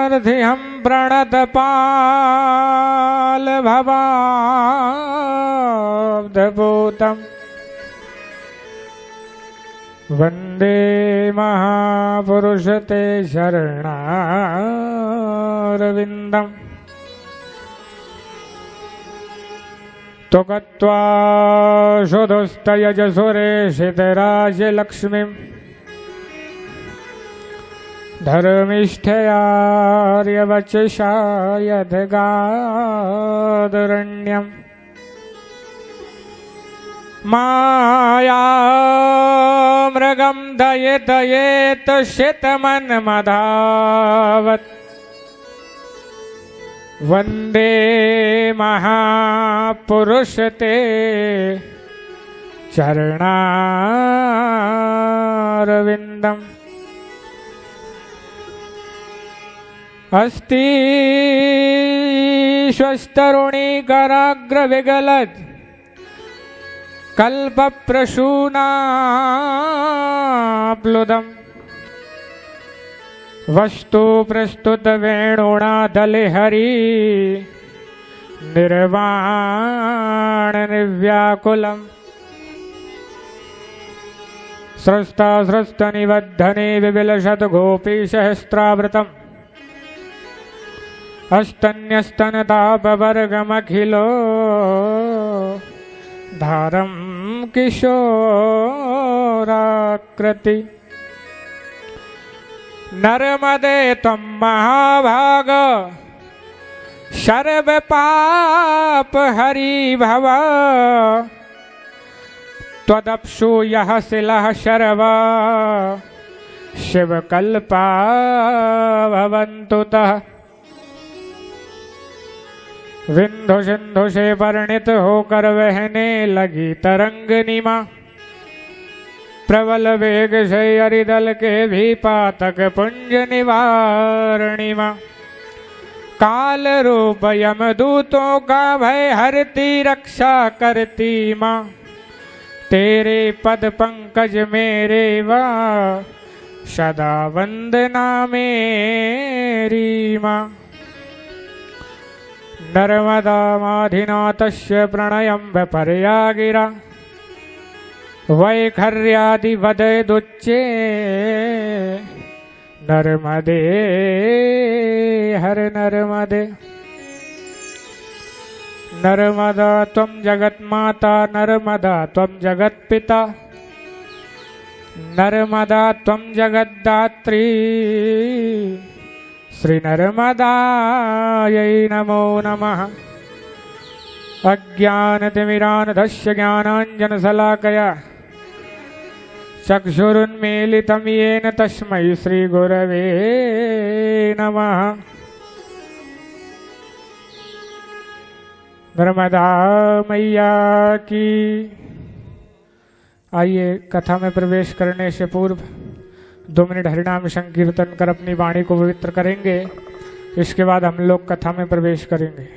दर्शनार्थिहं प्रणतपाल भवाब्धभूतम् वन्दे महापुरुष ते शरणारविन्दम् तो गत्वा शुद्धस्तयजसुरेशितराजलक्ष्मीम् धर्मिष्ठयार्यवचसा यद्गादरण्यम् मायामृगं दयेत शितमन्मधावत् वन्दे महापुरुष ते चरणारविन्दम् अस्ति स्वस्तरुणीकराग्रविगलद् कल्पप्रसूनाप्लुदम् वस्तु प्रस्तुत वेणुनादले हरि निर्वाण निर्व्याकुलम् स्रस्ता स्रस्त निबद्धने विविलसत् गोपीसहस्रावृतम् अस्तन्यस्तनतापवर्गमखिलो धारं किशोराकृति नर्मदे त्वं महाभाग सर्वपाप हरि भव त्वदप्सु यः शिलः शर्व शिवकल्पा भवन्तु तः विंधु सिंधु से वर्णित होकर बहने लगी तरंगनिमा प्रबल वेग से अरिदल के भी पातक पुंज निवारणिमा काल रूप यमदूतों का भय हरती रक्षा करती माँ तेरे पद पंकज मेरे वा सदा वंदना मेरी माँ नर्मदा माधिनाथस्य प्रणयं विपर्या गिरा वैखर्यादिवदयदुच्चे नर्मदे हर नर्मदे नर्मदा त्वं जगन्माता नर्मदा त्वं जगत्पिता नर्मदा त्वं जगद्धात्री श्री नर्मदायै नमो नमः अज्ञानतिमिरान्धस्य ज्ञानाञ्जनशलाकया चक्षुरुन्मीलितं येन तस्मै श्रीगुरवे नमः। नर्मदा मैया की। आइए कथा में प्रवेश करने से पूर्व 2 मिनट हरिनाम संकीर्तन कर अपनी वाणी को पवित्र करेंगे। इसके बाद हम लोग कथा में प्रवेश करेंगे।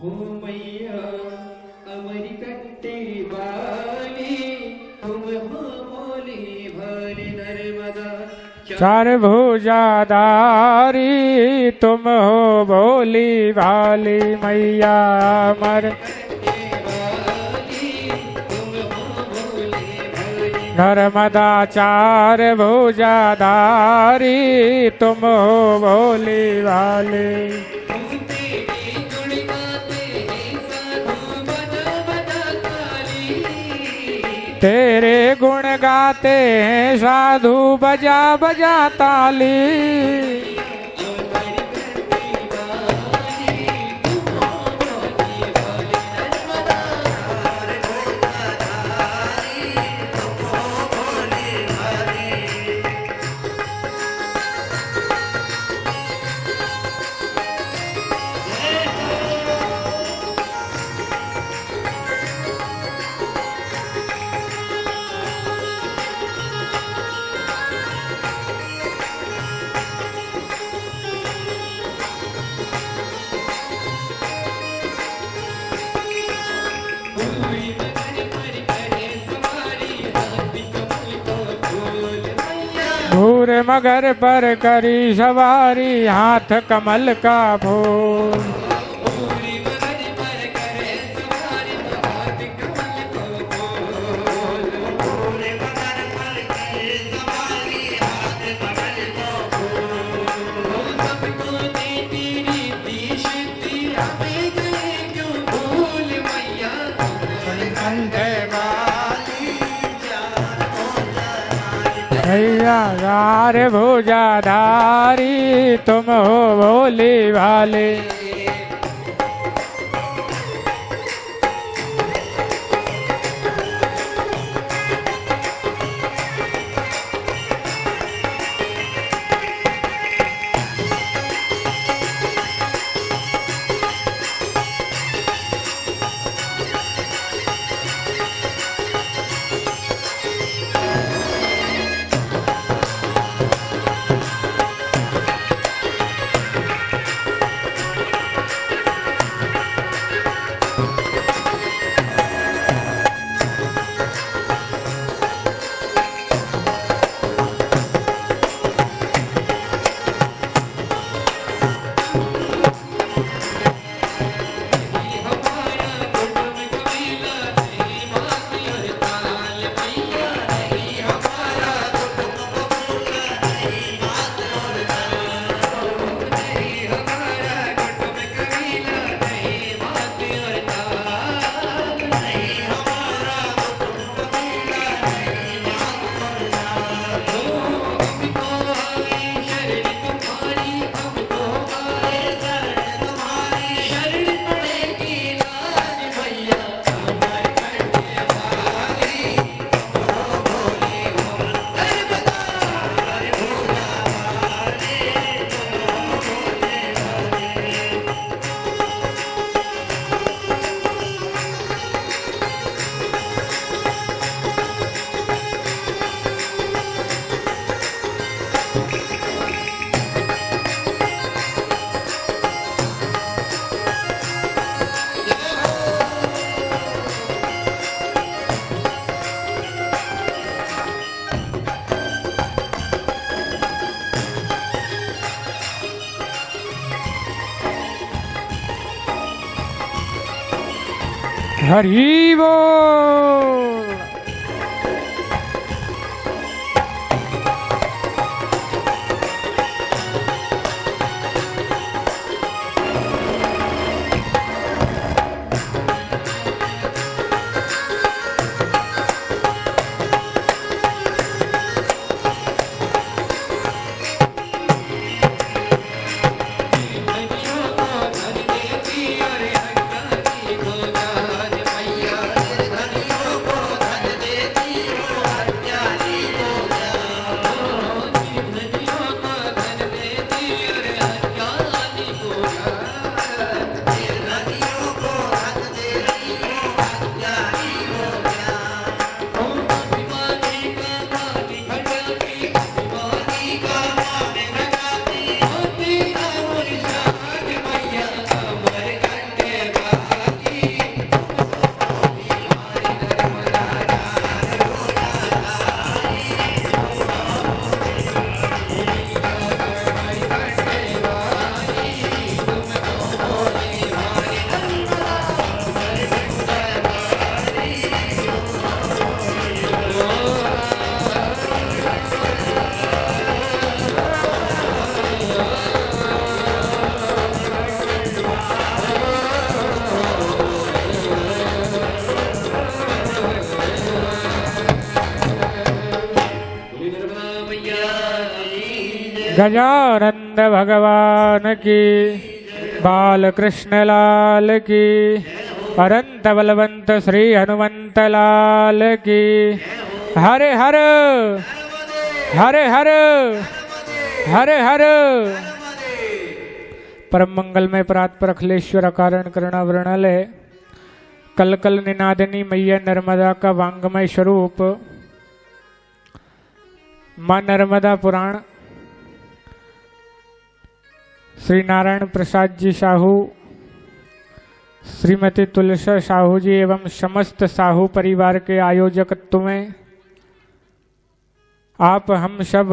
हो मैया अमरिकट्टे वाली तुम हो बोली भाली नर्मदा चार भुजाधारी तुम हो बोली भाली मैया अमर नर्मदा चार भुजाधारी तुम हो बोली भाली तेरे गुण गाते हैं साधु बजा बजा ताली। धूर मगर पर करी सवारी हाथ कमल का फूल। भैया गार भुजाधारी तुम हो भोले भाले। हरि बोल। हरियों को गजानंद भगवान की, बाल कृष्ण लाल की, अनंत बलवंत श्री हनुमंत लाल की। हरे हर हरे हर हरे हर। परम मंगल में परात्पर अखिलेश्वर कारण करुणा वृणालय कल कल निनादिनी मैया नर्मदा का वांगमय स्वरूप मां नर्मदा पुराण श्री नारायण प्रसाद जी साहू, श्रीमती तुलसा साहू जी एवं समस्त साहू परिवार के आयोजकत्व में आप हम सब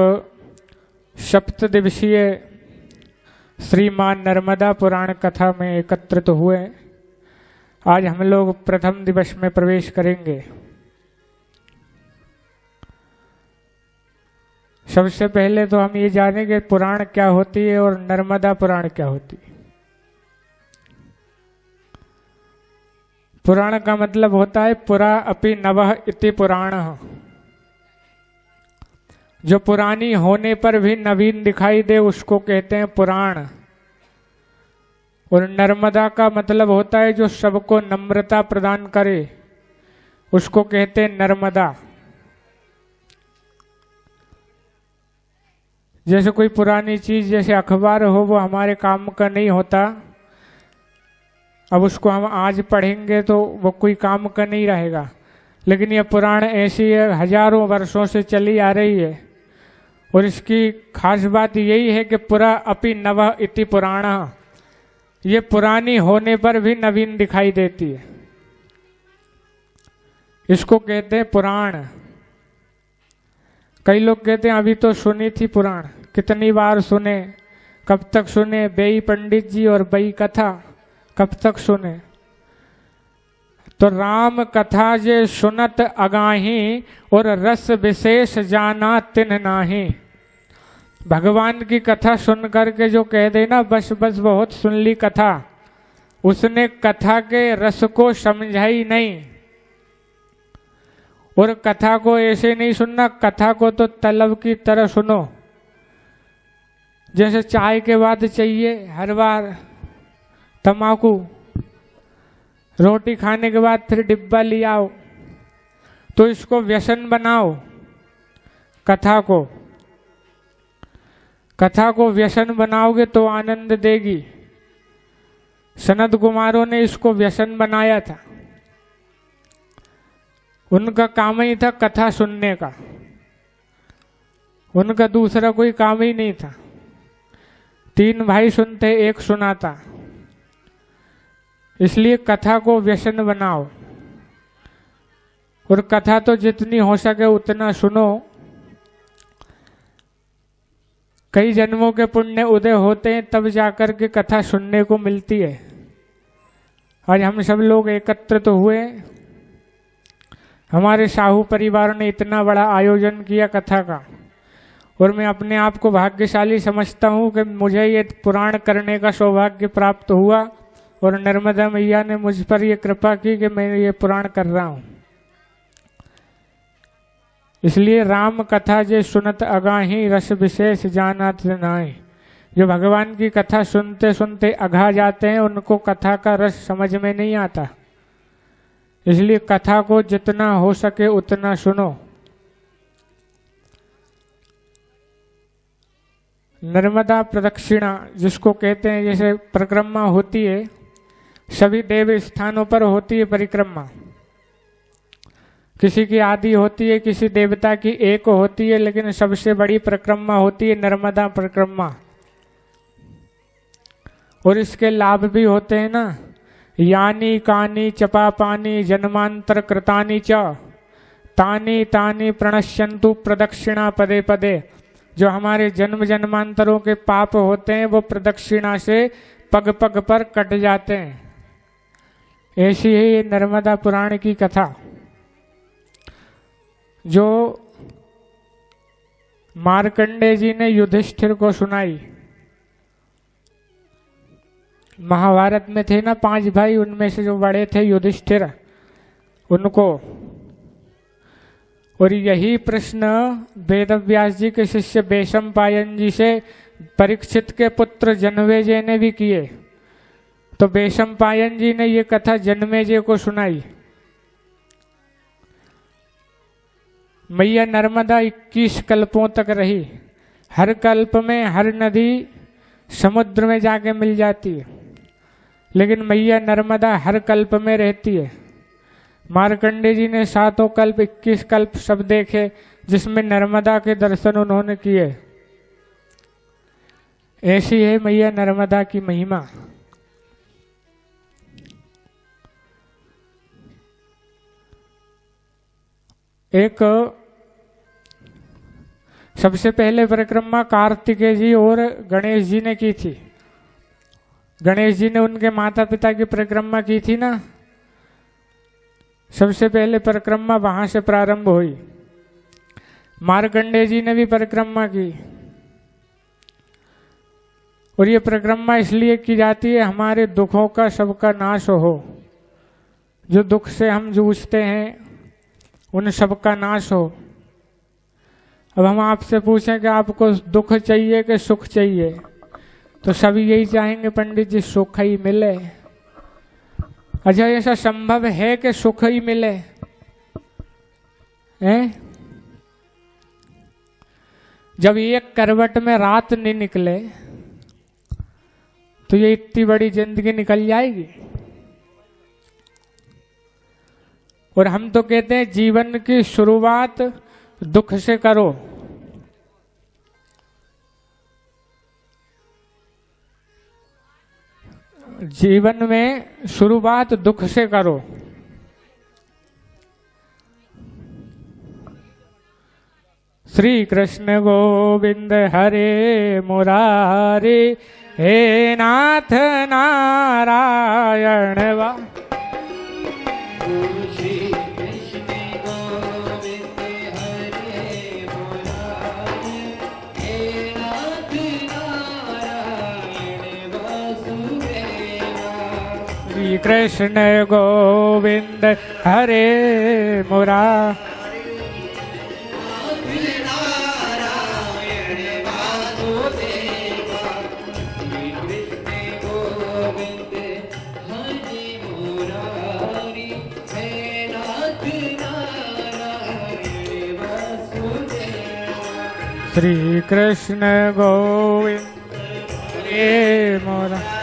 सप्त दिवसीय श्री मां नर्मदा पुराण कथा में एकत्रित हुए। आज हम लोग प्रथम दिवस में प्रवेश करेंगे। सबसे पहले तो हम ये जानेंगे पुराण क्या होती है और नर्मदा पुराण क्या होती है। पुराण का मतलब होता है पुरा अपि नवः इति पुराणः, जो पुरानी होने पर भी नवीन दिखाई दे उसको कहते हैं पुराण। और नर्मदा का मतलब होता है जो सबको नम्रता प्रदान करे, उसको कहते हैं नर्मदा। जैसे कोई पुरानी चीज जैसे अखबार हो वो हमारे काम का नहीं होता, अब उसको हम आज पढ़ेंगे तो वो कोई काम का नहीं रहेगा। लेकिन ये पुराण ऐसी है, हजारों वर्षों से चली आ रही है। और इसकी खास बात यही है कि पुरा अपि नवः इति पुराणः, ये पुरानी होने पर भी नवीन दिखाई देती है, इसको कहते हैं पुराण। कई लोग कहते हैं अभी तो सुनी थी पुराण, कितनी बार सुने, कब तक सुने, बेई पंडित जी और बेई कथा कब तक सुने। तो राम कथा जे सुनत अगाही और रस विशेष जाना तिन नाही। भगवान की कथा सुन करके जो कह दे ना बस बस बहुत सुन ली कथा, उसने कथा के रस को समझा ही नहीं। और कथा को ऐसे नहीं सुनना, कथा को तो तलब की तरह सुनो। जैसे चाय के बाद चाहिए हर बार तम्बाकू, रोटी खाने के बाद फिर डिब्बा ले आओ, तो इसको व्यसन बनाओ। कथा को व्यसन बनाओगे तो आनंद देगी। सनत कुमारों ने इसको व्यसन बनाया था, उनका काम ही था कथा सुनने का, उनका दूसरा कोई काम ही नहीं था। 3 भाई सुनते, एक सुनाता। इसलिए कथा को व्यसन बनाओ। और कथा तो जितनी हो सके उतना सुनो। कई जन्मों के पुण्य उदय होते हैं तब जाकर के कथा सुनने को मिलती है। आज हम सब लोग एकत्रित तो हुए, हमारे साहू परिवार ने इतना बड़ा आयोजन किया कथा का, और मैं अपने आप को भाग्यशाली समझता हूँ कि मुझे ये पुराण करने का सौभाग्य प्राप्त हुआ और नर्मदा मैया ने मुझ पर ये कृपा की कि मैं ये पुराण कर रहा हूँ। इसलिए राम कथा जे सुनत अगाही रस विशेष जानत नाहि। जो भगवान की कथा सुनते सुनते अघा जाते हैं उनको कथा का रस समझ में नहीं आता। इसलिए कथा को जितना हो सके उतना सुनो। नर्मदा प्रदक्षिणा जिसको कहते हैं, जैसे परिक्रमा होती है, सभी देव स्थानों पर होती है परिक्रमा। किसी की आदि होती है, किसी देवता की एक होती है, लेकिन सबसे बड़ी परिक्रमा होती है नर्मदा परिक्रमा। और इसके लाभ भी होते हैं ना। यानी कानी चपापानी जन्मांतर कृतानि च तानी तानी प्रणश्यंतु प्रदक्षिणा पदे पदे। जो हमारे जन्म जन्मांतरों के पाप होते हैं वो प्रदक्षिणा से पग पग पर कट जाते हैं। ऐसी ही नर्मदा पुराण की कथा जो मार्कंडे जी ने युधिष्ठिर को सुनाई। महाभारत में थे ना 5 भाई, उनमें से जो बड़े थे युधिष्ठिर, उनको और यही प्रश्न वेदव्यास जी के शिष्य बेशम्पायन जी से परीक्षित के पुत्र जन्मेजय ने भी किए। तो बेशम्पायन जी ने ये कथा जन्मेजय को सुनाई। मैया नर्मदा 21 कल्पों तक रही। हर कल्प में हर नदी समुद्र में जाके मिल जाती है, लेकिन मैया नर्मदा हर कल्प में रहती है। मार्कंडे जी ने 7 कल्प 21 कल्प सब देखे, जिसमें नर्मदा के दर्शन उन्होंने किए। ऐसी है मैया नर्मदा की महिमा। एक सबसे पहले परिक्रमा कार्तिकेय जी और गणेश जी ने की थी। गणेश जी ने उनके माता पिता की परिक्रमा की थी ना, सबसे पहले परिक्रमा वहां से प्रारंभ हुई। मार्कंडेय जी ने भी परिक्रमा की, और ये परिक्रमा इसलिए की जाती है हमारे दुखों का सबका नाश हो। जो दुख से हम जूझते हैं उन सबका नाश हो। अब हम आपसे पूछें कि आपको दुख चाहिए कि सुख चाहिए, तो सभी यही चाहेंगे पंडित जी सुख ही मिले। अच्छा, ऐसा संभव है कि सुख ही मिले? हैं? जब एक करवट में रात नहीं निकले तो ये इतनी बड़ी जिंदगी निकल जाएगी। और हम तो कहते हैं जीवन की शुरुआत दुख से करो। जीवन में शुरुआत दुख से करो। श्री कृष्ण गोविंद हरे मुरारे, हे नाथ नारायण वा। श्री कृष्ण गोविंद हरे मुरारे, श्री कृष्ण गोविंद हरे मुरारे।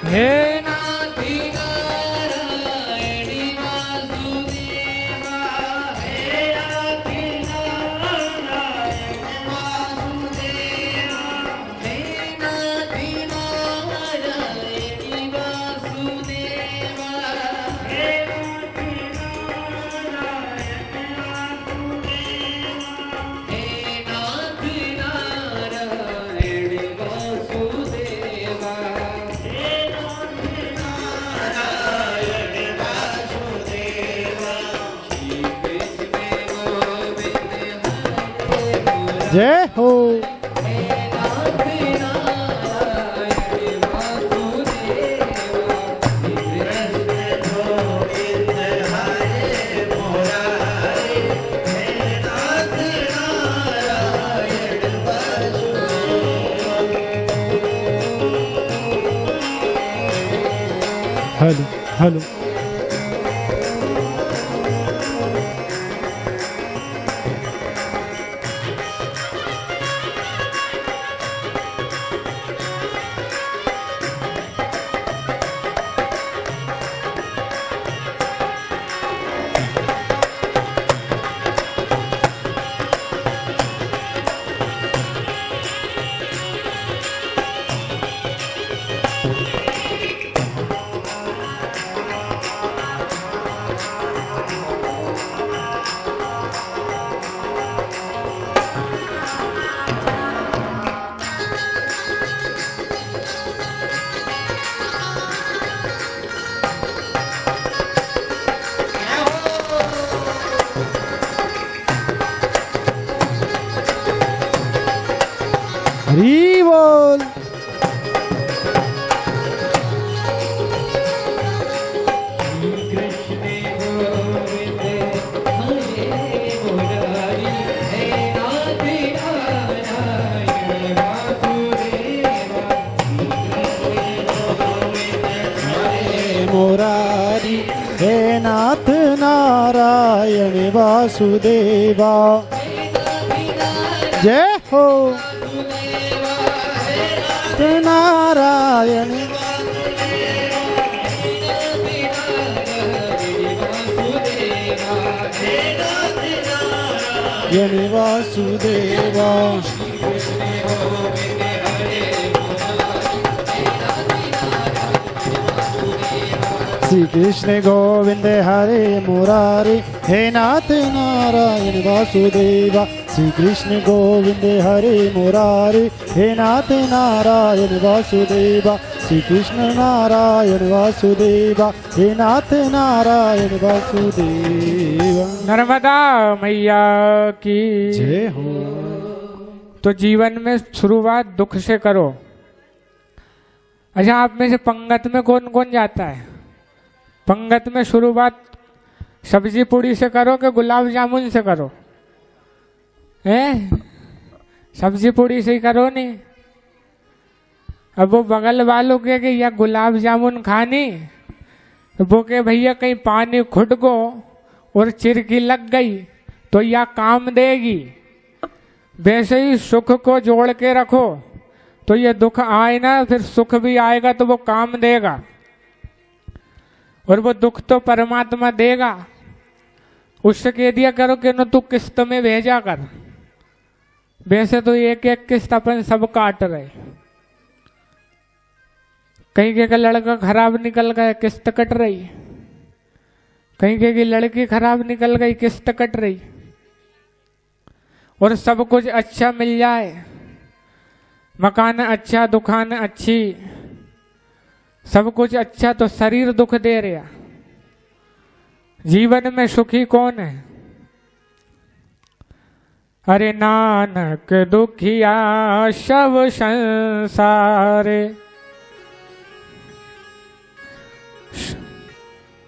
हे नाथी नारायणी वासुदेवा, हे नाथी नारायण वासुदेवा, हे नाथी नारायणी वासुदेवा, हे नाथी नारायण वासुदेवा, हे नाथी नारायण वासुदेवा। जय हो। Hello hello. हरी बोल। नाथ नारायण वासुदेवा। जय हो नारायण वासुदेवा। श्री कृष्ण गोविंद हरे मुरारे हे नाथ नारायण वासुदेवा। श्री कृष्ण गोविंद हरे मुरारे हे नाथ नारायण वासुदेवा। श्री कृष्ण नारायण वासुदेवा हे नाथ नारायण वासुदेवा। नर्मदा मैया की जय हो। तो जीवन में शुरुआत दुख से करो। अच्छा, आप में से पंगत में कौन कौन जाता है? पंगत में शुरुआत सब्जी पूड़ी से करो कि गुलाब जामुन से करो? सब्जी पूड़ी से ही करो नहीं। अब वो बगल वालों के कि या गुलाब जामुन खानी, वो के भैया कहीं पानी खुद को और चिरकी लग गई तो या काम देगी। वैसे ही सुख को जोड़ के रखो तो ये दुख आए ना, फिर सुख भी आएगा तो वो काम देगा, और वो दुख तो परमात्मा देगा। उससे कह दिया करो कि न तू किस्त में भेजा कर। वैसे तो एक एक किस्त अपन सब काट रहे। कहीं के लड़का खराब निकल गया, किस्त कट रही। कहीं के लड़की खराब निकल गई, किस्त कट रही। और सब कुछ अच्छा मिल जाए, मकान अच्छा, दुकान अच्छी, सब कुछ अच्छा, तो शरीर दुख दे रहा। जीवन में सुखी कौन है? अरे नानक दुखिया सब संसारे,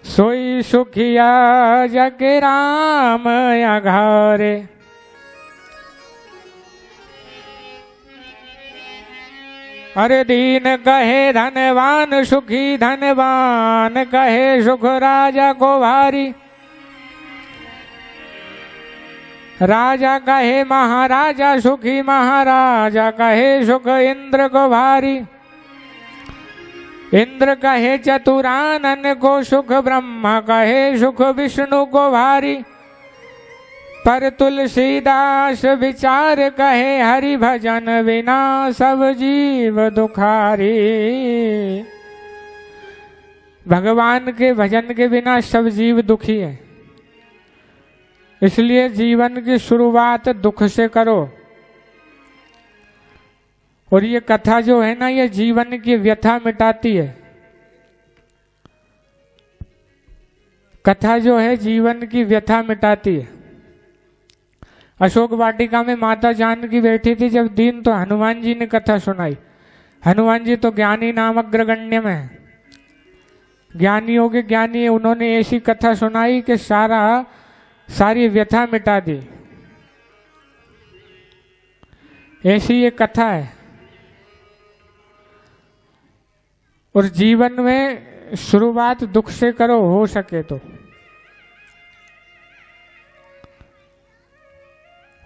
सोई सुखिया जग राम अघारे। अरे दीन कहे धनवान सुखी, धनवान कहे सुख राजा को भारी। राजा कहे महाराजा सुखी, महाराजा कहे सुख इंद्र को भारी। इंद्र कहे चतुरानन को सुख, ब्रह्मा कहे सुख विष्णु को भारी। पर तुलसीदास विचार कहे, हरि भजन बिना सब जीव दुखारी। भगवान के भजन के बिना सब जीव दुखी है। इसलिए जीवन की शुरुआत दुख से करो। और ये कथा जो है ना, ये जीवन की व्यथा मिटाती है। कथा जो है जीवन की व्यथा मिटाती है। अशोक वाटिका में माता जानकी बैठी थी जब दिन, तो हनुमान जी ने कथा सुनाई। हनुमान जी तो ज्ञानी नाम अग्रगण्य में है, ज्ञानियों के ज्ञानी। उन्होंने ऐसी कथा सुनाई कि सारी व्यथा मिटा दी। ऐसी ये कथा है। और जीवन में शुरुआत दुख से करो, हो सके तो।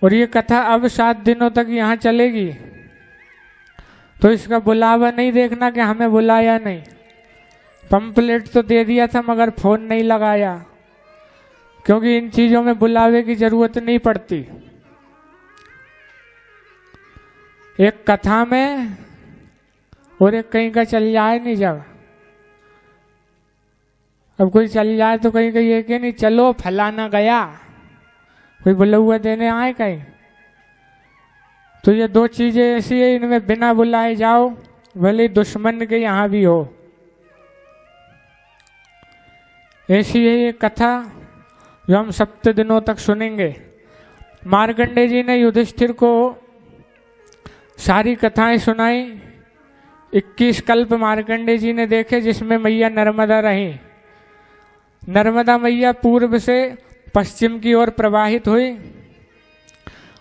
और ये कथा अब 7 दिनों तक यहाँ चलेगी, तो इसका बुलावा नहीं देखना कि हमें बुलाया नहीं। पंपलेट तो दे दिया था मगर फोन नहीं लगाया, क्योंकि इन चीजों में बुलावे की जरूरत नहीं पड़ती। एक कथा में और एक कहीं का चल जाए नहीं। जब अब कोई चल जाए तो कहीं ये कि नहीं चलो फलाना गया, कोई बुला हुआ देने आए कहीं। तो ये 2 चीजें ऐसी है, इनमें बिना बुलाए जाओ, भले दुश्मन के यहाँ भी हो। ऐसी है ये कथा जो हम 7 दिनों तक सुनेंगे। मार्कंडेय जी ने युधिष्ठिर को सारी कथाएं सुनाई। 21 कल्प मार्कंडेय जी ने देखे, जिसमें मैया नर्मदा रही। नर्मदा मैया पूर्व से पश्चिम की ओर प्रवाहित हुई,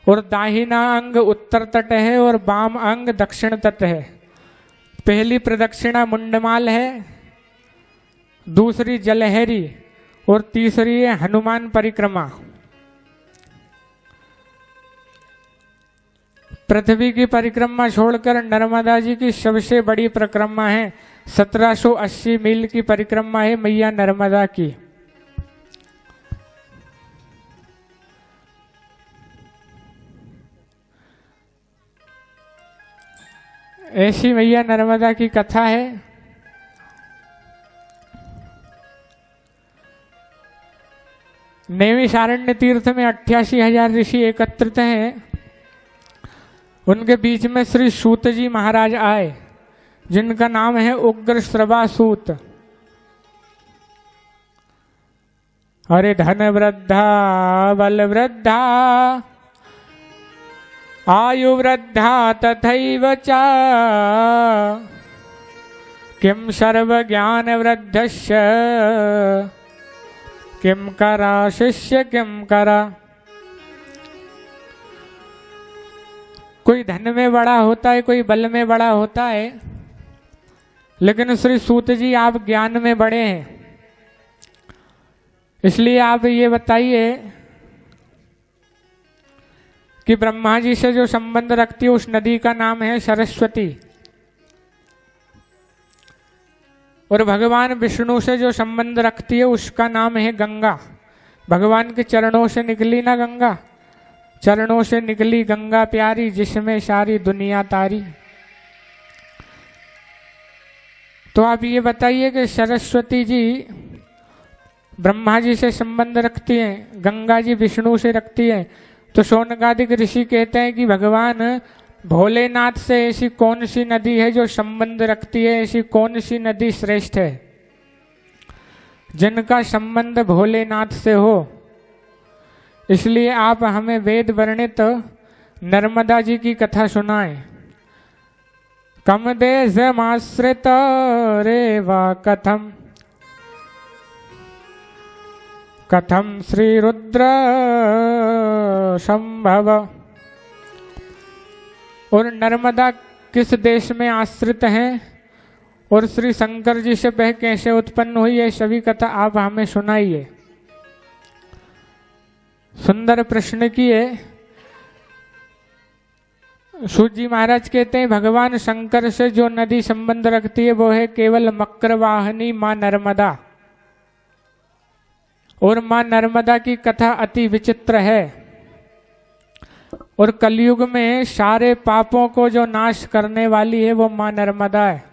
और दाहिना अंग उत्तर तट है और बाम अंग दक्षिण तट है। पहली प्रदक्षिणा मुंडमाल है, दूसरी जलहरी और तीसरी है हनुमान परिक्रमा। पृथ्वी की परिक्रमा छोड़कर नर्मदा जी की सबसे बड़ी परिक्रमा है, 1780 मील की परिक्रमा है मैया नर्मदा की। ऐसी मैया नर्मदा की कथा है। नैमिषारण्य तीर्थ में 88,000 ऋषि एकत्रित हैं। उनके बीच में श्री सूत जी महाराज आए, जिनका नाम है उग्र श्रवासूत। अरे धन वृद्धा बल वृद्धा आयु वृद्धा तथैव च किं सर्व ज्ञान वृद्धस्य किं करा शिष्य किं करा। कोई धन में बड़ा होता है, कोई बल में बड़ा होता है, लेकिन श्री सूत जी आप ज्ञान में बड़े हैं। इसलिए आप ये बताइए कि ब्रह्मा जी से जो संबंध रखती है उस नदी का नाम है सरस्वती, और भगवान विष्णु से जो संबंध रखती है उसका नाम है गंगा। भगवान के चरणों से निकली ना गंगा, चरणों से निकली गंगा प्यारी, जिसमें सारी दुनिया तारी। तो आप ये बताइए कि सरस्वती जी ब्रह्मा जी से संबंध रखती हैं, गंगा जी विष्णु से रखती हैं, तो शौनकादिक ऋषि कहते हैं कि भगवान भोलेनाथ से ऐसी कौन सी नदी है जो संबंध रखती है, ऐसी कौन सी नदी श्रेष्ठ है जिनका संबंध भोलेनाथ से हो। इसलिए आप हमें वेद वर्णित नर्मदा जी की कथा सुनाएं। कम देशमाश्रित रे वा कथम कथम श्री रुद्र संभव। और नर्मदा किस देश में आश्रित है और श्री शंकर जी से वह कैसे उत्पन्न हुई, है सभी कथा आप हमें सुनाइए। सुंदर प्रश्न किए। सूत जी महाराज कहते हैं भगवान शंकर से जो नदी संबंध रखती है वो है केवल मक्रवाहनी मां नर्मदा। और मां नर्मदा की कथा अति विचित्र है, और कलयुग में सारे पापों को जो नाश करने वाली है वो मां नर्मदा है।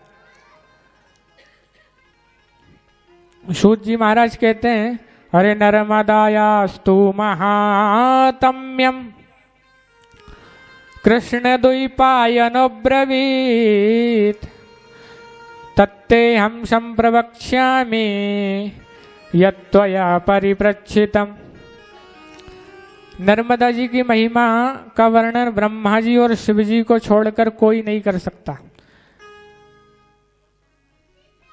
सूत जी महाराज कहते हैं अरे नर्मदायास्तु महात्म्यम कृष्ण द्वैपायनो ब्रवीत तत्ते हम संप्रवक्ष्यामि यत्त्वया परिप्रच्छितम। नर्मदा जी की महिमा का वर्णन ब्रह्मा जी और शिव जी को छोड़कर कोई नहीं कर सकता।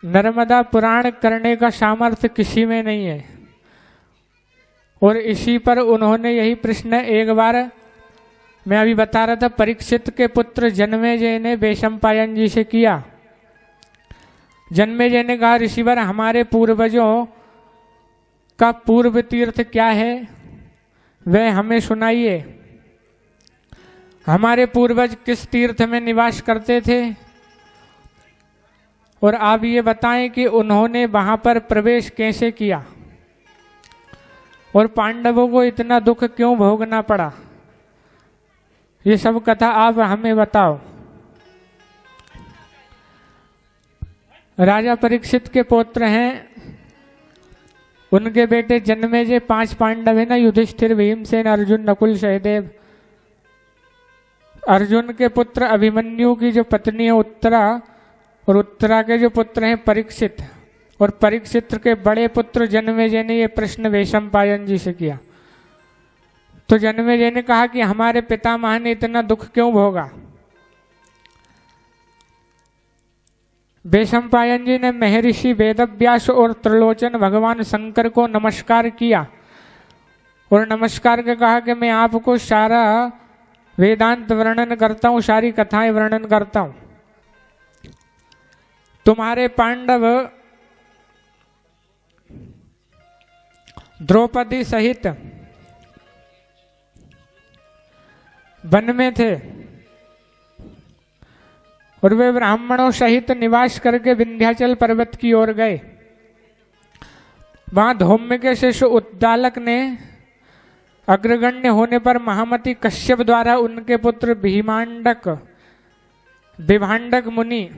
नर्मदा पुराण करने का सामर्थ्य किसी में नहीं है। और इसी पर उन्होंने यही प्रश्न एक बार मैं अभी बता रहा था परीक्षित के पुत्र जन्मेजय ने वैशंपायन जी से किया। जन्मेजय ने कहा ऋषिवर हमारे पूर्वजों का पूर्व तीर्थ क्या है वह हमें सुनाइए। हमारे पूर्वज किस तीर्थ में निवास करते थे और आप ये बताएं कि उन्होंने वहां पर प्रवेश कैसे किया और पांडवों को इतना दुख क्यों भोगना पड़ा। ये सब कथा आप हमें बताओ। राजा परीक्षित के पुत्र हैं, उनके बेटे जन्मेजय 5 पांडव है ना, युधिष्ठिर भीमसेन अर्जुन नकुल सहदेव। अर्जुन के पुत्र अभिमन्यु की जो पत्नी है उत्तरा, और उत्तरा के जो पुत्र हैं परीक्षित, और परीक्षित के बड़े पुत्र जन्मेजय ने ये प्रश्न वैशंपायन जी से किया। तो जन्मेजय ने कहा कि हमारे पितामह ने इतना दुख क्यों भोगा। वैशंपायन जी ने महर्षि वेदव्यास और त्रिलोचन भगवान शंकर को नमस्कार किया और नमस्कार के कहा कि मैं आपको सारा वेदांत वर्णन करता हूँ, सारी कथाएं वर्णन करता हूँ। तुम्हारे पांडव द्रौपदी सहित वन में थे और वे ब्राह्मणों सहित निवास करके विंध्याचल पर्वत की ओर गए। वहां धौम्य के शिष्य उद्दालक ने अग्रगण्य होने पर महामती कश्यप द्वारा उनके पुत्र विभांडक मुनि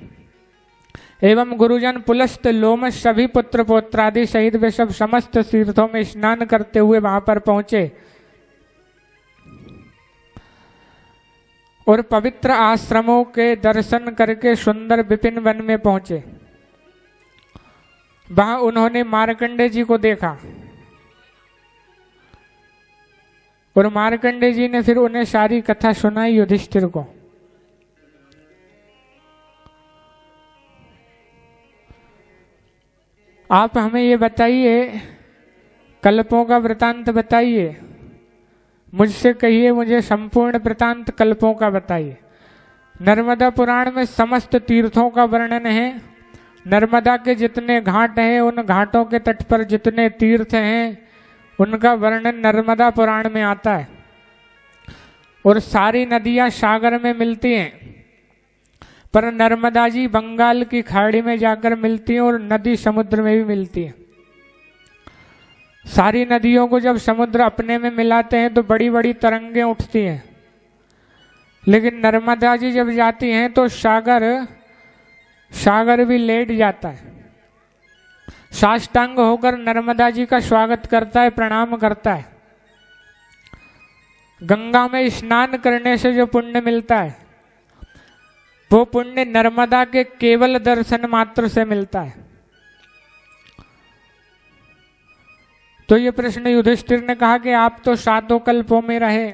एवं गुरुजन पुलस्त लोमश सभी पुत्र पौत्रादि सहित वे सब समस्त तीर्थों में स्नान करते हुए वहां पर पहुंचे और पवित्र आश्रमों के दर्शन करके सुंदर विपिन वन में पहुंचे। वहां उन्होंने मार्कंडे जी को देखा और मार्कंडे जी ने फिर उन्हें सारी कथा सुनाई युधिष्ठिर को। आप हमें ये बताइए, कल्पों का वृतांत बताइए, मुझसे कहिए, मुझे संपूर्ण वृतांत कल्पों का बताइए। नर्मदा पुराण में समस्त तीर्थों का वर्णन है। नर्मदा के जितने घाट हैं, उन घाटों के तट पर जितने तीर्थ हैं, उनका वर्णन नर्मदा पुराण में आता है। और सारी नदियां सागर में मिलती हैं, पर नर्मदा जी बंगाल की खाड़ी में जाकर मिलती हैं और नदी समुद्र में भी मिलती है। सारी नदियों को जब समुद्र अपने में मिलाते हैं तो बड़ी बड़ी तरंगें उठती हैं, लेकिन नर्मदा जी जब जाती हैं तो सागर भी लेट जाता है, साष्टांग होकर नर्मदा जी का स्वागत करता है, प्रणाम करता है। गंगा में स्नान करने से जो पुण्य मिलता है, वो पुण्य नर्मदा के केवल दर्शन मात्र से मिलता है। तो ये प्रश्न युधिष्ठिर ने कहा कि आप तो सातों कल्पों में रहे,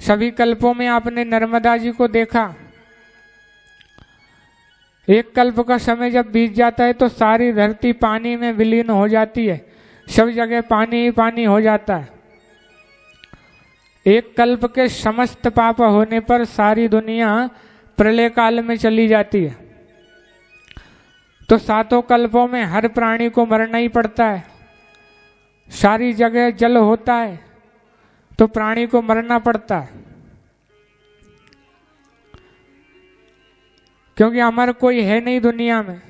सभी कल्पों में आपने नर्मदा जी को देखा। एक कल्प का समय जब बीत जाता है तो सारी धरती पानी में विलीन हो जाती है, सब जगह पानी ही पानी हो जाता है। एक कल्प के समस्त पाप होने पर सारी दुनिया प्रलय काल में चली जाती है। तो सातों कल्पों में हर प्राणी को मरना ही पड़ता है, सारी जगह जल होता है तो प्राणी को मरना पड़ता है, क्योंकि अमर कोई है नहीं दुनिया में,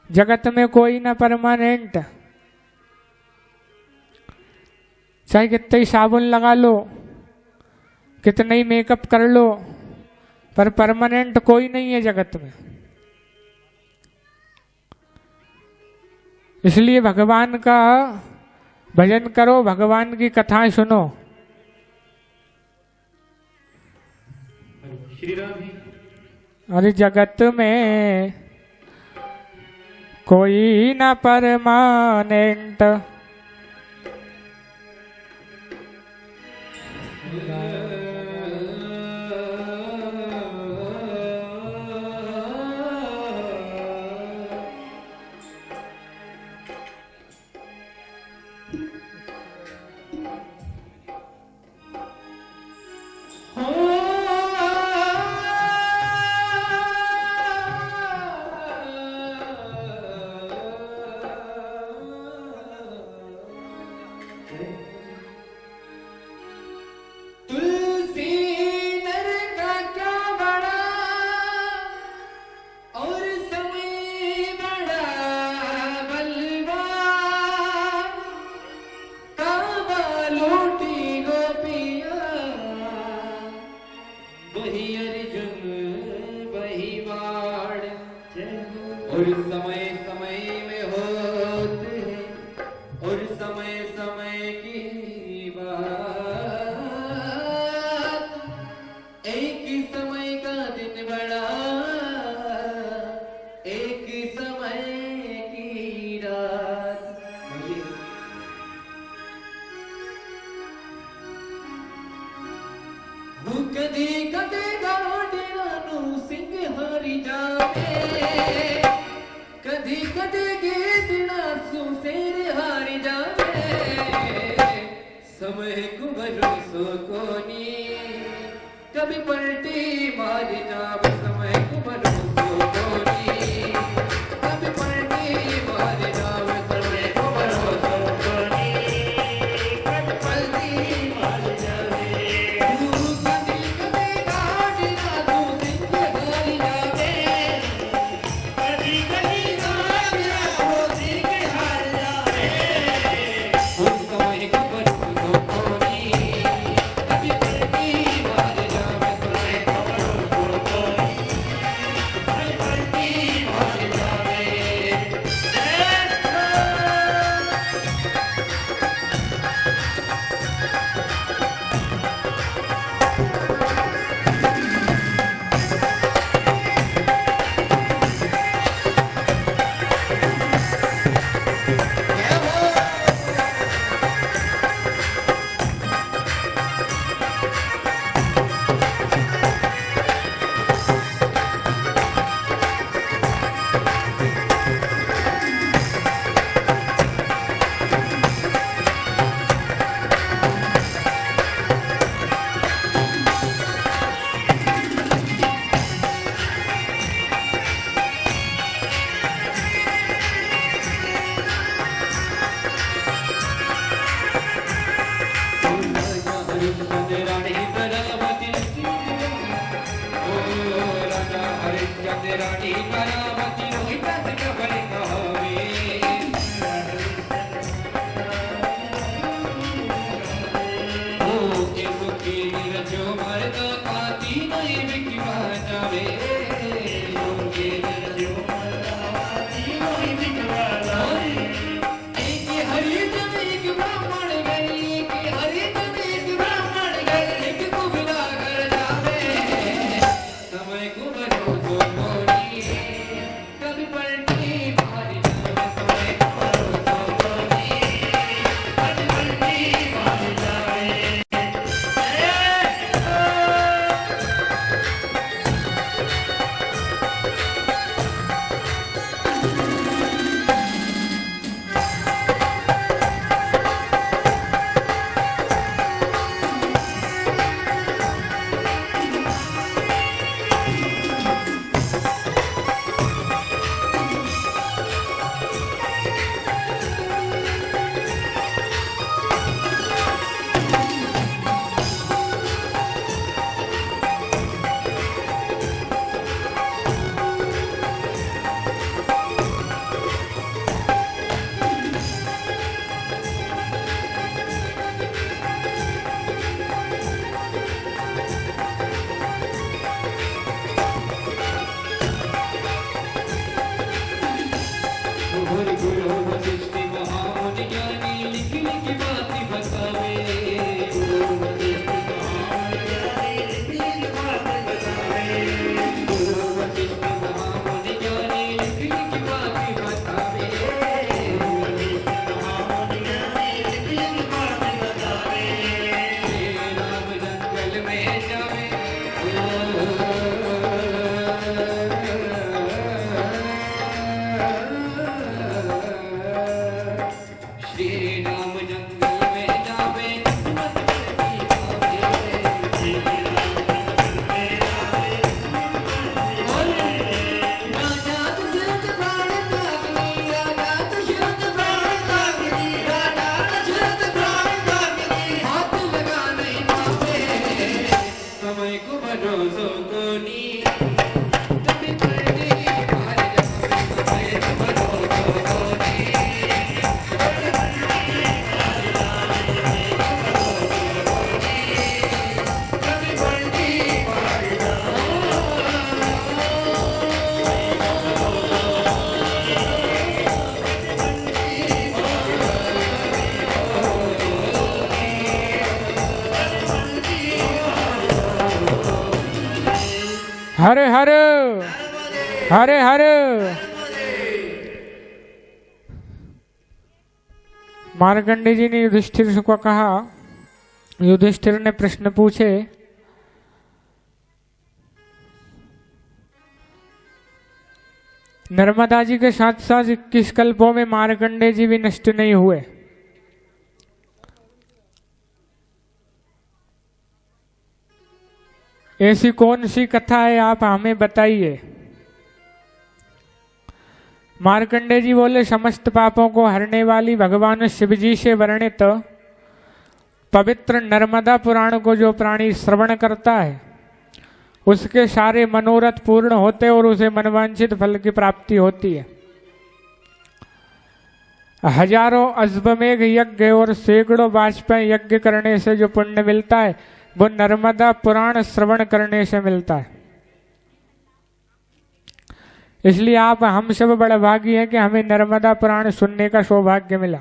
जगत में कोई ना परमानेंट। चाहे कितना ही साबुन लगा लो, कितना ही मेकअप कर लो, पर परमानेंट कोई नहीं है जगत में। इसलिए भगवान का भजन करो, भगवान की कथाएं सुनो। श्री राम जी। और जगत में कोई ना परमानेंट, और समय समय में होते हैं और समय समय की बात, एक ही समय का दिन बड़ा, एक ही समय की रात। कदी कदे गाड़ियां सिंह हरी जावे, कदी कदी गीतना सुसेर हारी जावे, समय को भरोसो कोनी कभी पलटी मारी जावे, समय को भरोसो कोनी कभी पलटी मारी जावे, समय को भरोसो कोनी। समय को भरोसो कोनी कभी पलटी मार जावे समय को भरोसो कोनी कभी पलटी मार जावे रानी करावती रोहिता से कबल कहावे ओ के सुखी निरजो मरदा काती नहीं बिकी बाजावे ओ के निरजो मरदा काती नहीं बिकी बाजावे एक हरि जन एक ब्राह्मण गई कि हरि जन एक ब्राह्मण गई एक कुबला कर जावे समय को भरोसो कभी पलटी मार जावे समय को भरोसो कोनी कभी पलटी मार जावे गुरु वशिष्ठ महामुनि ज्ञानी लिख लिख बातें बतावे गुरु वशिष्ठ महामुनि ज्ञानी लिख लिख बातें बतावे गुरु वशिष्ठ महामुनि ज्ञानी लिख लिख बातें बतावे गुरु वशिष्ठ महामुनि ज्ञानी लिख लिख बातें बतावे श्री राम जंगल में जावे श्री राम जंगल में जावे मत पलटी आवे श्री राम जंगल में जावे राजा दशरथ प्राण त्यागनी राजा दशरथ प्राण त्यागनी राजा दशरथ प्राण त्यागनी हाथ लगा नहीं पावे समय को भरोसो कोनी कभी पलटी मार जावे समय को भरोसो कोनी हरे हरे हरे हरे। मार्कंडेय जी ने युधिष्ठिर को कहा, युधिष्ठिर ने प्रश्न पूछे, नर्मदा जी के साथ साथ 21 कल्पों में मार्कंडेय जी भी नष्ट नहीं हुए। ऐसी कौन सी कथा है, आप हमें बताइए। मार्कंडेय जी बोले, समस्त पापों को हरने वाली भगवान शिव जी से वर्णित पवित्र नर्मदा पुराण को जो प्राणी श्रवण करता है उसके सारे मनोरथ पूर्ण होते और उसे मनवांछित फल की प्राप्ति होती है। हजारों अश्वमेघ यज्ञ और सैकड़ों बाजपेयी यज्ञ करने से जो पुण्य मिलता है वो नर्मदा पुराण श्रवण करने से मिलता है। इसलिए आप हम सब बड़े भागी हैं कि हमें नर्मदा पुराण सुनने का सौभाग्य मिला।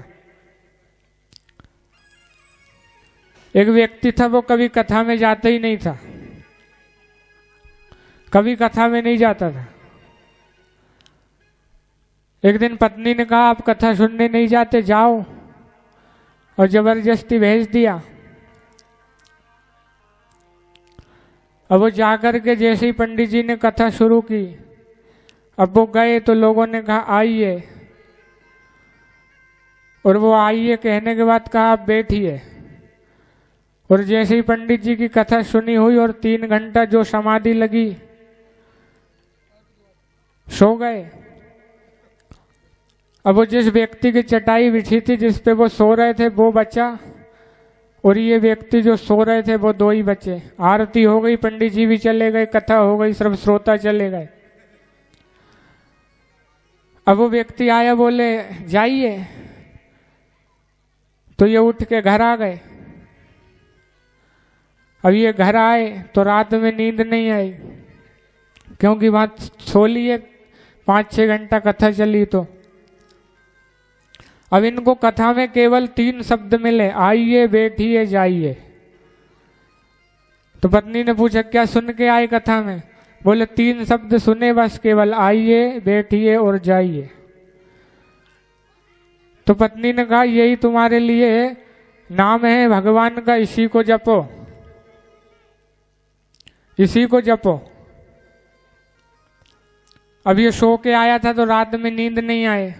एक व्यक्ति था, वो कभी कथा में जाता ही नहीं था, कभी कथा में नहीं जाता था। एक दिन पत्नी ने कहा आप कथा सुनने नहीं जाते, जाओ, और जबरदस्ती भेज दिया। अब वो जाकर के जैसे ही पंडित जी ने कथा शुरू की, अब वो गए तो लोगों ने कहा आइए, और वो आइए कहने के बाद कहा आप बैठिए। और जैसे ही पंडित जी की कथा सुनी हुई और 3 घंटा जो समाधि लगी, सो गए। अब वो जिस व्यक्ति की चटाई बिछी थी जिस पे वो सो रहे थे वो बचा, और ये व्यक्ति जो सो रहे थे वो 2 ही बचे। आरती हो गई, पंडित जी भी चले गए, कथा हो गई, सब श्रोता चले गए। अब वो व्यक्ति आया, बोले जाइए, तो ये उठ के घर आ गए। अब ये घर आए तो रात में नींद नहीं आई, क्योंकि वहां सो लिए, 5-6 घंटा कथा चली। तो अब इनको कथा में केवल 3 शब्द मिले, आइए, बैठिए, जाइए। तो पत्नी ने पूछा क्या सुन के आए कथा में? बोले 3 शब्द सुने बस, केवल आइए, बैठिए और जाइए। तो पत्नी ने कहा यही तुम्हारे लिए नाम है भगवान का, इसी को जपो, इसी को जपो। अब ये सो के आया था तो रात में नींद नहीं आए।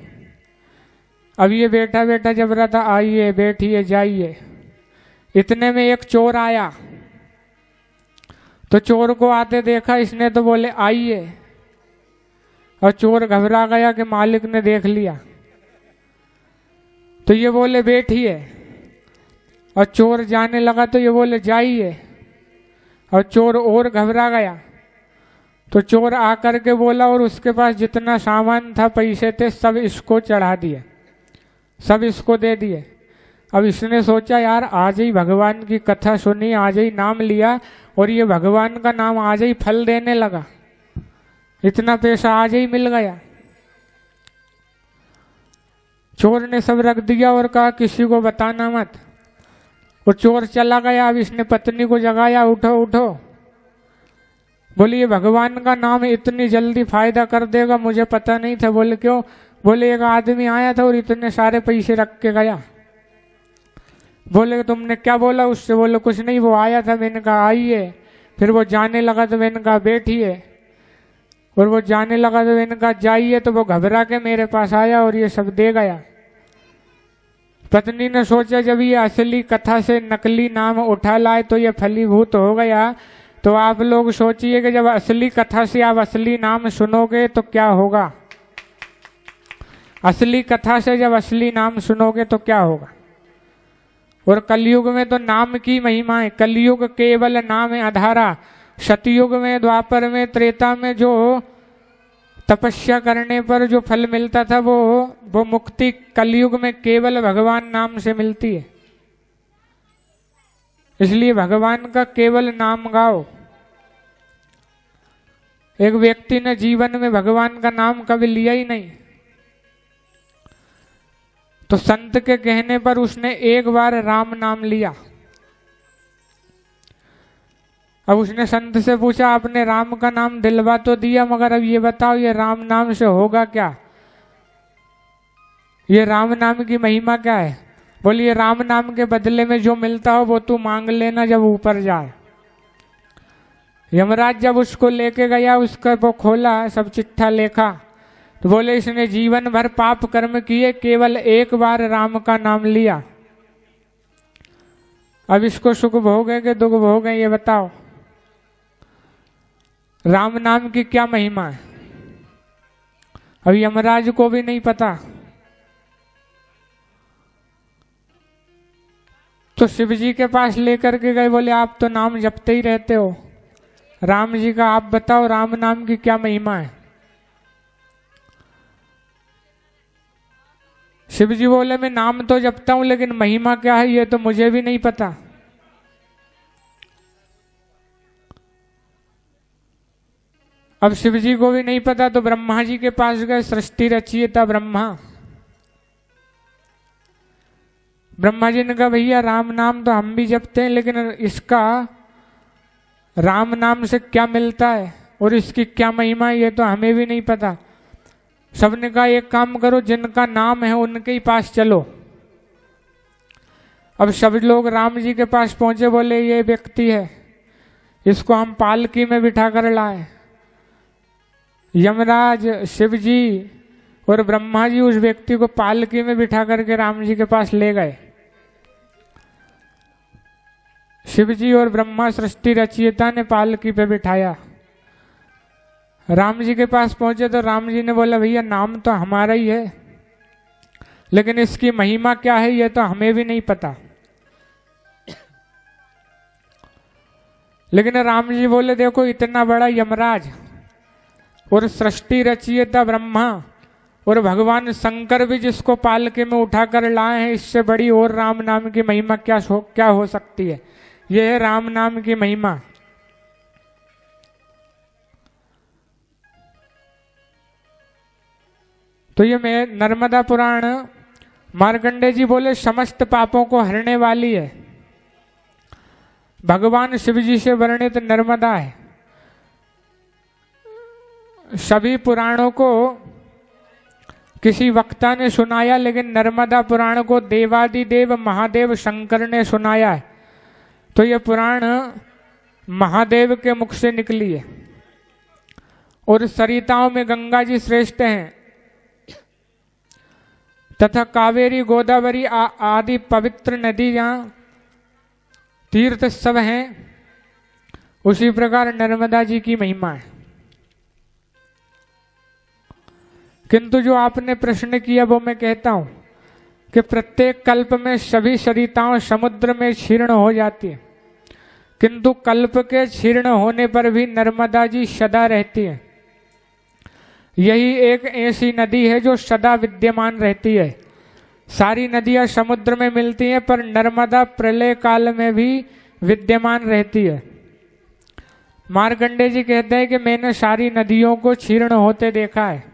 अब ये बैठा बैठा जब रहा था आइए, बैठिए, जाइए। इतने में एक चोर आया, तो चोर को आते देखा इसने, तो बोले आइए, और चोर घबरा गया कि मालिक ने देख लिया। तो ये बोले बैठिए, और चोर जाने लगा तो ये बोले जाइए, और चोर और घबरा गया। तो चोर आकर के बोला, और उसके पास जितना सामान था, पैसे थे, सब इसको चढ़ा दिए, सब इसको दे दिए। अब इसने सोचा यार आज ही भगवान की कथा सुनी, आज ही नाम लिया, और ये भगवान का नाम आज ही फल देने लगा, इतना पैसा आज ही मिल गया। चोर ने सब रख दिया और कहा किसी को बताना मत, और चोर चला गया। अब इसने पत्नी को जगाया, उठो उठो। बोले ये भगवान का नाम इतनी जल्दी फायदा कर देगा, मुझे पता नहीं था। बोले क्यों? बोले एक आदमी आया था और इतने सारे पैसे रख के गया। बोले तुमने क्या बोला उससे? बोले कुछ नहीं, वो आया था, मैंने कहा आइए, फिर वो जाने लगा तो मैंने कहा बैठिए, और वो जाने लगा तो मैंने कहा जाइए, तो वो घबरा के मेरे पास आया और ये सब दे गया। पत्नी ने सोचा जब ये असली कथा से नकली नाम उठा लाए तो ये फलीभूत हो गया। तो आप लोग सोचिए कि जब असली कथा से आप असली नाम सुनोगे तो क्या होगा, असली कथा से जब असली नाम सुनोगे तो क्या होगा। और कलयुग में तो नाम की महिमा है, कलयुग केवल नाम है आधारा। सतयुग में, द्वापर में, त्रेता में जो तपस्या करने पर जो फल मिलता था वो मुक्ति कलयुग में केवल भगवान नाम से मिलती है। इसलिए भगवान का केवल नाम गाओ। एक व्यक्ति ने जीवन में भगवान का नाम कभी लिया ही नहीं, तो संत के कहने पर उसने एक बार राम नाम लिया। अब उसने संत से पूछा आपने राम का नाम दिलवा तो दिया, मगर अब ये बताओ ये राम नाम से होगा क्या, ये राम नाम की महिमा क्या है? बोलिए राम नाम के बदले में जो मिलता हो वो तू मांग लेना जब ऊपर जाए। यमराज जब उसको लेके गया, उसका वो खोला, सब चिट्ठा लेखा, तो बोले इसने जीवन भर पाप कर्म किए, केवल एक बार राम का नाम लिया, अब इसको सुख भोगे कि दुख भोगे ये बताओ। राम नाम की क्या महिमा है, अब यमराज को भी नहीं पता। तो शिव जी के पास लेकर के गए, बोले आप तो नाम जपते ही रहते हो, राम जी का आप बताओ राम नाम की क्या महिमा है। शिव जी बोले मैं नाम तो जपता हूं लेकिन महिमा क्या है ये तो मुझे भी नहीं पता। अब शिव जी को भी नहीं पता तो ब्रह्मा जी के पास गए। सृष्टि रचयिता ब्रह्मा। ब्रह्मा जी ने कहा भैया राम नाम तो हम भी जपते हैं लेकिन इसका राम नाम से क्या मिलता है और इसकी क्या महिमा है ये तो हमें भी नहीं पता। सबने कहा एक काम करो, जिनका नाम है उनके ही पास चलो। अब सब लोग राम जी के पास पहुंचे, बोले ये व्यक्ति है, इसको हम पालकी में बिठा कर लाए। यमराज, शिव जी और ब्रह्मा जी उस व्यक्ति को पालकी में बिठा करके राम जी के पास ले गए। शिव जी और ब्रह्मा सृष्टि रचयिता ने पालकी पे बिठाया। राम जी के पास पहुंचे तो राम जी ने बोला भैया नाम तो हमारा ही है लेकिन इसकी महिमा क्या है ये तो हमें भी नहीं पता। लेकिन राम जी बोले देखो इतना बड़ा यमराज और सृष्टि रचयिता ब्रह्मा और भगवान शंकर भी जिसको पालके में उठाकर लाए हैं, इससे बड़ी और राम नाम की महिमा क्या हो सकती है। यह है राम नाम की महिमा। तो ये मैं नर्मदा पुराण मार्कंडे जी बोले समस्त पापों को हरने वाली है। भगवान शिव जी से वर्णित नर्मदा है। सभी पुराणों को किसी वक्ता ने सुनाया लेकिन नर्मदा पुराण को देवादिदेव महादेव शंकर ने सुनाया है। तो ये पुराण महादेव के मुख से निकली है। और सरिताओं में गंगा जी श्रेष्ठ हैं तथा कावेरी गोदावरी आदि पवित्र नदी जहाँ तीर्थ सब हैं, उसी प्रकार नर्मदा जी की महिमा है। किंतु जो आपने प्रश्न किया वो मैं कहता हूं कि प्रत्येक कल्प में सभी सरिताओं समुद्र में क्षीर्ण हो जाती है, किंतु कल्प के क्षीर्ण होने पर भी नर्मदा जी सदा रहती है। यही एक ऐसी नदी है जो सदा विद्यमान रहती है। सारी नदियां समुद्र में मिलती हैं पर नर्मदा प्रलय काल में भी विद्यमान रहती है। मार्कंडे जी कहते हैं कि मैंने सारी नदियों को क्षीर्ण होते देखा है,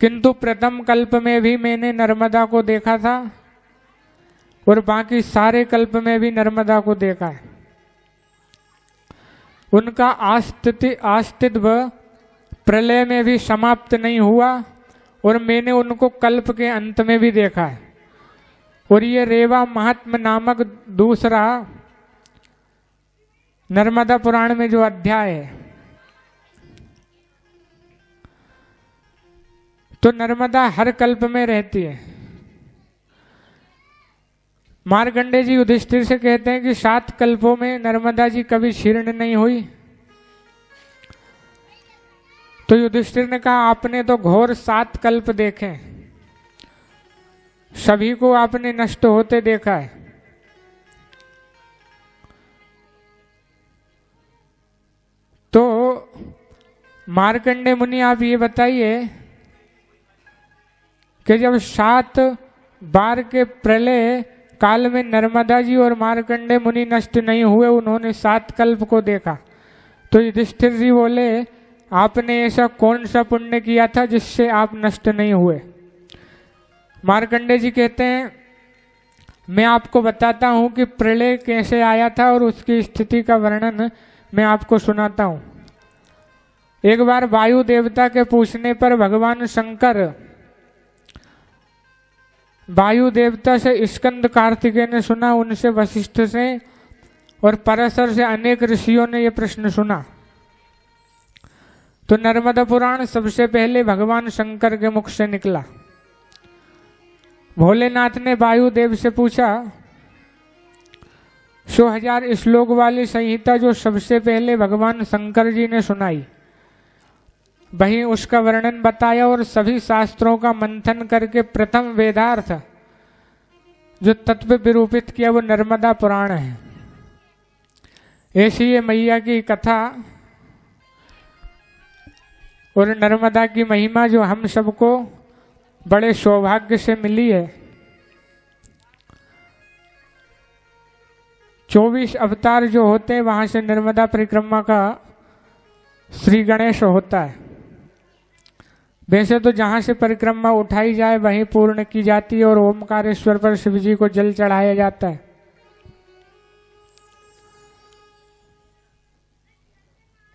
किंतु प्रथम कल्प में भी मैंने नर्मदा को देखा था और बाकी सारे कल्प में भी नर्मदा को देखा है। उनका अस्तित्व प्रलय में भी समाप्त नहीं हुआ और मैंने उनको कल्प के अंत में भी देखा है। और ये रेवा महात्म नामक दूसरा नर्मदा पुराण में जो अध्याय है, तो नर्मदा हर कल्प में रहती है। मार्कंडे जी युधिष्ठिर से कहते हैं कि 7 कल्पों में नर्मदा जी कभी क्षीर्ण नहीं हुई। तो युधिष्ठिर ने कहा आपने तो घोर 7 कल्प देखे, सभी को आपने नष्ट होते देखा है। तो मार्कंडे मुनि आप ये बताइए कि जब 7 बार के प्रलय काल में नर्मदा जी और मार्कंडे मुनि नष्ट नहीं हुए, उन्होंने 7 कल्प को देखा, तो युधिष्ठिर जी बोले आपने ऐसा कौन सा पुण्य किया था जिससे आप नष्ट नहीं हुए। मार्कंडे जी कहते हैं मैं आपको बताता हूं कि प्रलय कैसे आया था और उसकी स्थिति का वर्णन मैं आपको सुनाता हूं। एक बार वायु देवता के पूछने पर भगवान शंकर वायु देवता से स्कंद कार्तिकेय ने सुना, उनसे वशिष्ठ से और पराशर से अनेक ऋषियों ने यह प्रश्न सुना। तो नर्मदा पुराण सबसे पहले भगवान शंकर के मुख से निकला। भोलेनाथ ने वायुदेव से पूछा 100,000 श्लोक वाली संहिता जो सबसे पहले भगवान शंकर जी ने सुनाई, वहीं उसका वर्णन बताया और सभी शास्त्रों का मंथन करके प्रथम वेदार्थ जो तत्व विरूपित किया वो नर्मदा पुराण है। ऐसी ये मैया की कथा और नर्मदा की महिमा जो हम सबको बड़े सौभाग्य से मिली है। 24 अवतार जो होते हैं वहां से नर्मदा परिक्रमा का श्री गणेश होता है। वैसे तो जहां से परिक्रमा उठाई जाए वहीं पूर्ण की जाती है और ओमकारेश्वर पर शिव जी को जल चढ़ाया जाता है।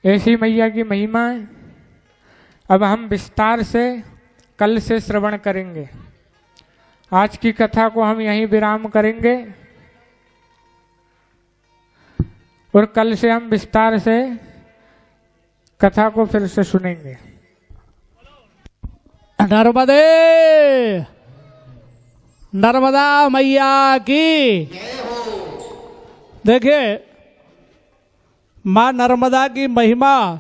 ऐसी मैया की महिमा है। अब हम विस्तार से कल से श्रवण करेंगे। आज की कथा को हम यहीं विराम करेंगे और कल से हम विस्तार से कथा को फिर से सुनेंगे। नर्मदे, नर्मदा मैया की। देखिए, माँ नर्मदा की महिमा